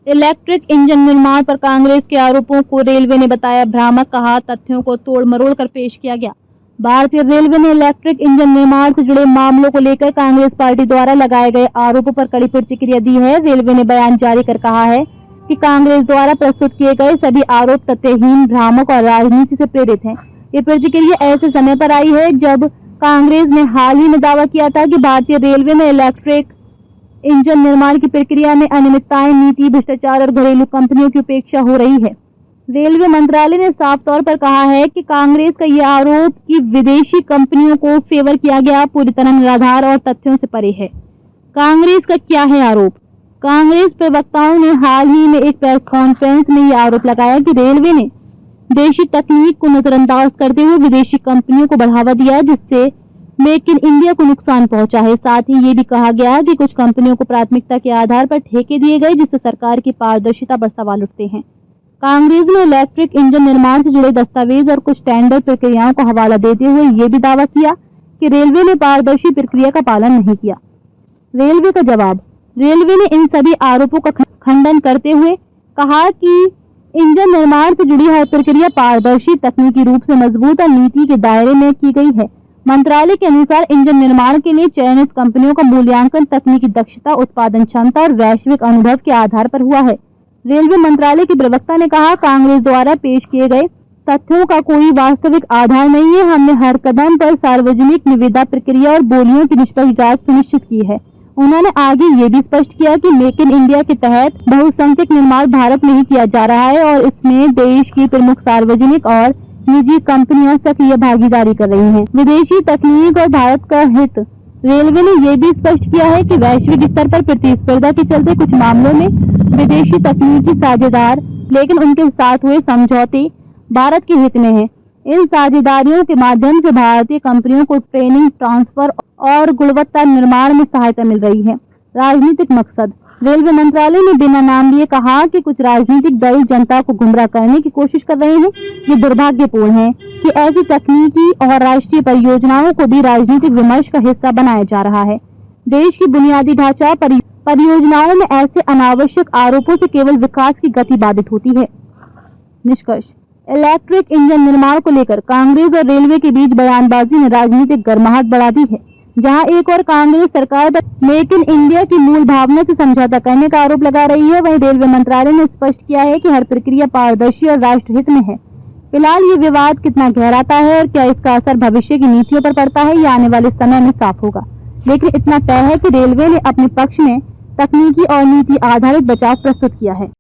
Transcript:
Electric engine निर्माण पर कांग्रेस के आरोपों को रेलवे ने बताया भ्रामक, कहा तथ्यों को तोड़ मरोड़ कर पेश किया गया। भारतीय रेलवे ने इलेक्ट्रिक इंजन निर्माण से जुड़े मामलों को लेकर कांग्रेस पार्टी द्वारा लगाए गए आरोपों पर कड़ी प्रतिक्रिया दी है। रेलवे ने बयान जारी कर कहा है कि कांग्रेस द्वारा प्रस्तुत किए गए सभी आरोप तथ्यहीन, भ्रामक और राजनीति से प्रेरित हैं। ये प्रतिक्रिया ऐसे समय पर आई है जब कांग्रेस ने हाल ही में दावा किया था कि भारतीय रेलवे में इलेक्ट्रिक इंजन निर्माण की प्रक्रिया में अनियमितताएं, नीति, भ्रष्टाचार और घरेलू कंपनियों की उपेक्षा हो रही है। रेलवे मंत्रालय ने साफ तौर पर कहा है कि कांग्रेस का यह आरोप कि विदेशी कंपनियों को फेवर किया गया पूरी तरह निराधार और तथ्यों से परे है। कांग्रेस का क्या है आरोप? कांग्रेस प्रवक्ताओं ने हाल ही में एक प्रेस कॉन्फ्रेंस में यह आरोप लगाया कि रेलवे ने देशी तकनीक को नजरअंदाज करते हुए विदेशी कंपनियों को बढ़ावा दिया, जिससे मेक इन इंडिया को नुकसान पहुंचा है। साथ ही ये भी कहा गया कि कुछ कंपनियों को प्राथमिकता के आधार पर ठेके दिए गए, जिससे सरकार की पारदर्शिता पर सवाल उठते हैं। कांग्रेस ने इलेक्ट्रिक इंजन निर्माण से जुड़े दस्तावेज और कुछ टेंडर प्रक्रियाओं का हवाला देते हुए ये भी दावा किया कि रेलवे ने पारदर्शी प्रक्रिया का पालन नहीं किया। रेलवे का जवाब। रेलवे ने इन सभी आरोपों का खंडन करते हुए कहा कि इंजन निर्माण से जुड़ी हर प्रक्रिया पारदर्शी, तकनीकी रूप से मजबूत और नीति के दायरे में की गई है। मंत्रालय के अनुसार इंजन निर्माण के लिए चयनित कंपनियों का मूल्यांकन तकनीकी दक्षता, उत्पादन क्षमता और वैश्विक अनुभव के आधार पर हुआ है। रेलवे मंत्रालय के प्रवक्ता ने कहा, कांग्रेस द्वारा पेश किए गए तथ्यों का कोई वास्तविक आधार नहीं है। हमने हर कदम पर सार्वजनिक निविदा प्रक्रिया और बोलियों की निष्पक्ष जांच सुनिश्चित की है। उन्होंने आगे ये भी स्पष्ट किया कि मेक इन इंडिया के तहत बहुसंख्यक निर्माण भारत में ही किया जा रहा है और इसमें देश की प्रमुख सार्वजनिक और निजी कंपनियां सक्रिय भागीदारी कर रही हैं। विदेशी तकनीक और भारत का हित। रेलवे ने यह भी स्पष्ट किया है कि वैश्विक स्तर पर प्रतिस्पर्धा के चलते कुछ मामलों में विदेशी तकनीकी साझेदार, लेकिन उनके साथ हुए समझौते भारत के हित में हैं। इन साझेदारियों के माध्यम से भारतीय कंपनियों को ट्रेनिंग, ट्रांसफर और गुणवत्ता निर्माण में सहायता मिल रही है। राजनीतिक मकसद। रेलवे मंत्रालय ने बिना नाम लिए कहा कि कुछ राजनीतिक दल जनता को गुमराह करने की कोशिश कर रहे हैं। ये दुर्भाग्यपूर्ण है कि ऐसी तकनीकी और राष्ट्रीय परियोजनाओं को भी राजनीतिक विमर्श का हिस्सा बनाया जा रहा है। देश की बुनियादी ढांचा परियोजनाओं में ऐसे अनावश्यक आरोपों से केवल विकास की गति बाधित होती है। निष्कर्ष। इलेक्ट्रिक इंजन निर्माण को लेकर कांग्रेस और रेलवे के बीच बयानबाजी ने राजनीतिक गर्माहट बढ़ा दी है। जहां एक और कांग्रेस सरकार पर मेक इन इंडिया की मूल भावना से समझौता करने का आरोप लगा रही है, वहीं रेलवे मंत्रालय ने स्पष्ट किया है कि हर प्रक्रिया पारदर्शी और राष्ट्रहित में है। फिलहाल ये विवाद कितना गहराता है और क्या इसका असर भविष्य की नीतियों पर पड़ता है, यह आने वाले समय में साफ होगा। लेकिन इतना तय है कि रेलवे ने अपने पक्ष में तकनीकी और नीति आधारित बचाव प्रस्तुत किया है।